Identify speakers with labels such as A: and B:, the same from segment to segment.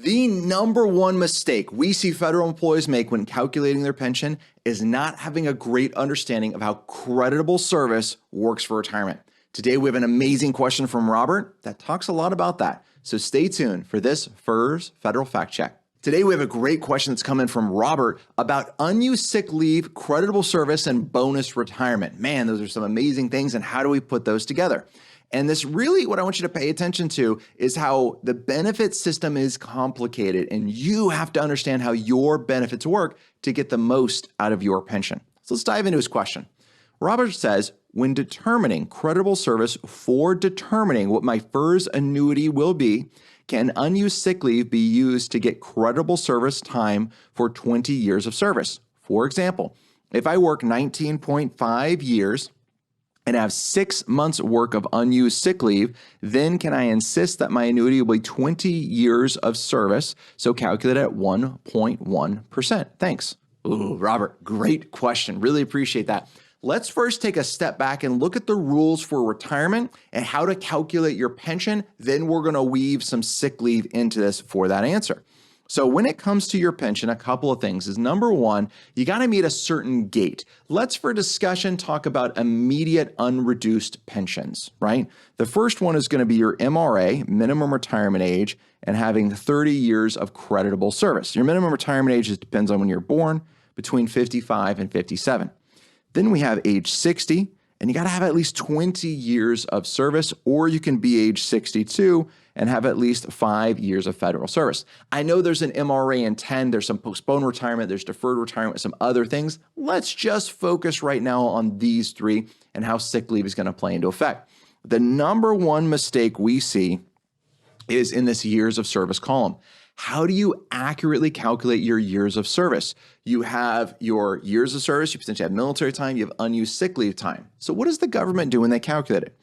A: The number one mistake we see federal employees make when calculating their pension is not having a great understanding of how creditable service works for retirement. Today, we have an amazing question from Robert that talks a lot about that. So stay tuned for this FERS Federal Fact Check. Today, we have a great question that's coming from Robert about unused sick leave, creditable service, and bonus retirement. Man, those are some amazing things, and how do we put those together? And this really, what I want you to pay attention to is how the benefit system is complicated, and you have to understand how your benefits work to get the most out of your pension. So let's dive into his question. Robert says, when determining creditable service for determining what my FERS annuity will be, can unused sick leave be used to get creditable service time for 20 years of service? For example, if I work 19.5 years, and have 6 months work of unused sick leave, then can I insist that my annuity will be 20 years of service, so calculated at 1.1%? Thanks. Ooh, Robert, great question. Really appreciate that. Let's first take a step back and look at the rules for retirement and how to calculate your pension. Then we're going to weave some sick leave into this for that answer. So when it comes to your pension, a couple of things is number one, you got to meet a certain gate. Let's, for discussion, talk about immediate unreduced pensions, right? The first one is going to be your MRA, minimum retirement age, and having 30 years of creditable service. Your minimum retirement age depends on when you're born, between 55 and 57. Then we have age 60, and you got to have at least 20 years of service, or you can be age 62 and have at least 5 years of federal service. I know there's an MRA in 10, there's some postponed retirement, there's deferred retirement, some other things. Let's just focus right now on these three and how sick leave is going to play into effect. The number one mistake we see is in this years of service column. How do you accurately calculate your years of service? You have your years of service, you potentially have military time, you have unused sick leave time. So what does the government do when they calculate it?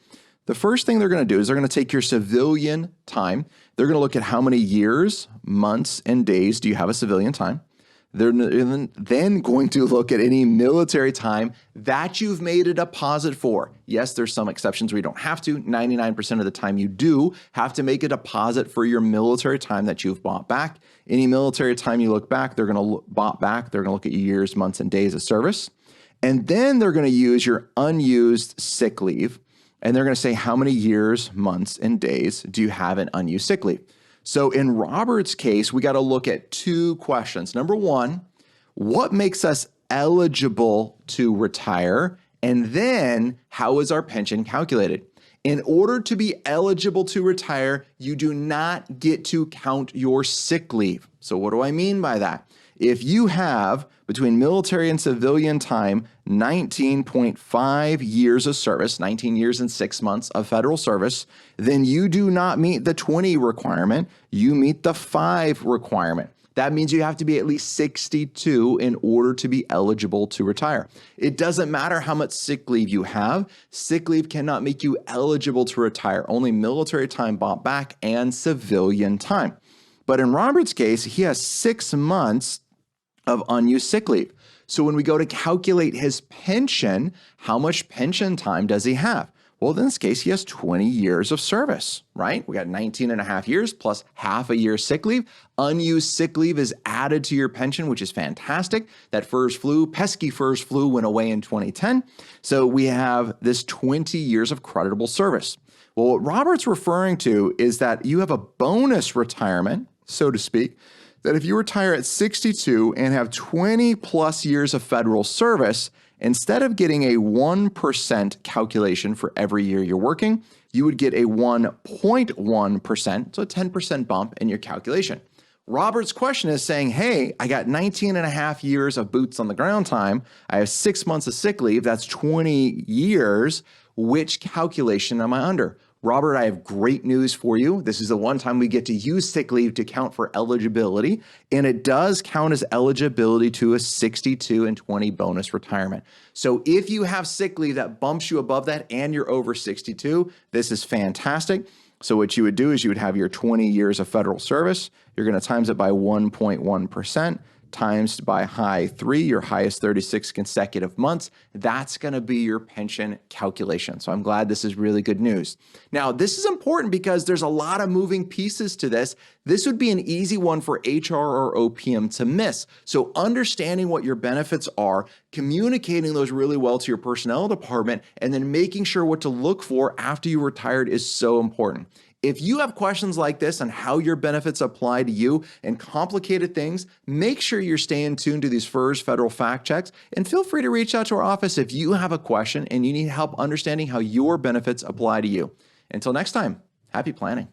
A: The first thing they're going to do is they're going to take your civilian time. They're going to look at how many years, months, and days do you have a civilian time. They're then going to look at any military time that you've made a deposit for. Yes, there's some exceptions where you don't have to. 99% of the time you do have to make a deposit for your military time that you've bought back. Any military time you look back, they're going to bought back. They're going to look at your years, months, and days of service. And then they're going to use your unused sick leave. And they're going to say how many years, months, and days do you have in unused sick leave. So in Robert's case, we got to look at two questions. Number one, what makes us eligible to retire? And then how is our pension calculated? In order to be eligible to retire, you do not get to count your sick leave. So what do I mean by that? If you have between military and civilian time, 19.5 years of service, 19 years and 6 months of federal service, then you do not meet the 20 requirement, you meet the 5 requirement. That means you have to be at least 62 in order to be eligible to retire. It doesn't matter how much sick leave you have. Sick leave cannot make you eligible to retire. Only military time bought back and civilian time. But in Robert's case, he has 6 months of unused sick leave. So when we go to calculate his pension, how much pension time does he have? Well, in this case, he has 20 years of service, right? We got 19 and a half years plus half a year sick leave. Unused sick leave is added to your pension, which is fantastic. That pesky FERS flu went away in 2010. So we have this 20 years of creditable service. Well, what Robert's referring to is that you have a bonus retirement, so to speak, that if you retire at 62 and have 20 plus years of federal service, instead of getting a 1% calculation for every year you're working, you would get a 1.1%, so a 10% bump in your calculation. Robert's question is saying, hey, I got 19 and a half years of boots on the ground time. I have 6 months of sick leave. That's 20 years. Which calculation am I under? Robert, I have great news for you. This is the one time we get to use sick leave to count for eligibility, and it does count as eligibility to a 62 and 20 bonus retirement. So if you have sick leave that bumps you above that and you're over 62, this is fantastic. So what you would do is you would have your 20 years of federal service. You're going to times it by 1.1% times by high 3, your highest 36 consecutive months. That's going to be your pension calculation. So I'm glad this is really good news. Now, this is important because there's a lot of moving pieces to this. This would be an easy one for HR or OPM to miss. So understanding what your benefits are, communicating those really well to your personnel department, and then making sure what to look for after you retired is so important. If you have questions like this on how your benefits apply to you and complicated things, make sure you're staying tuned to these FERS federal fact checks, and feel free to reach out to our office if you have a question and you need help understanding how your benefits apply to you. Until next time, happy planning.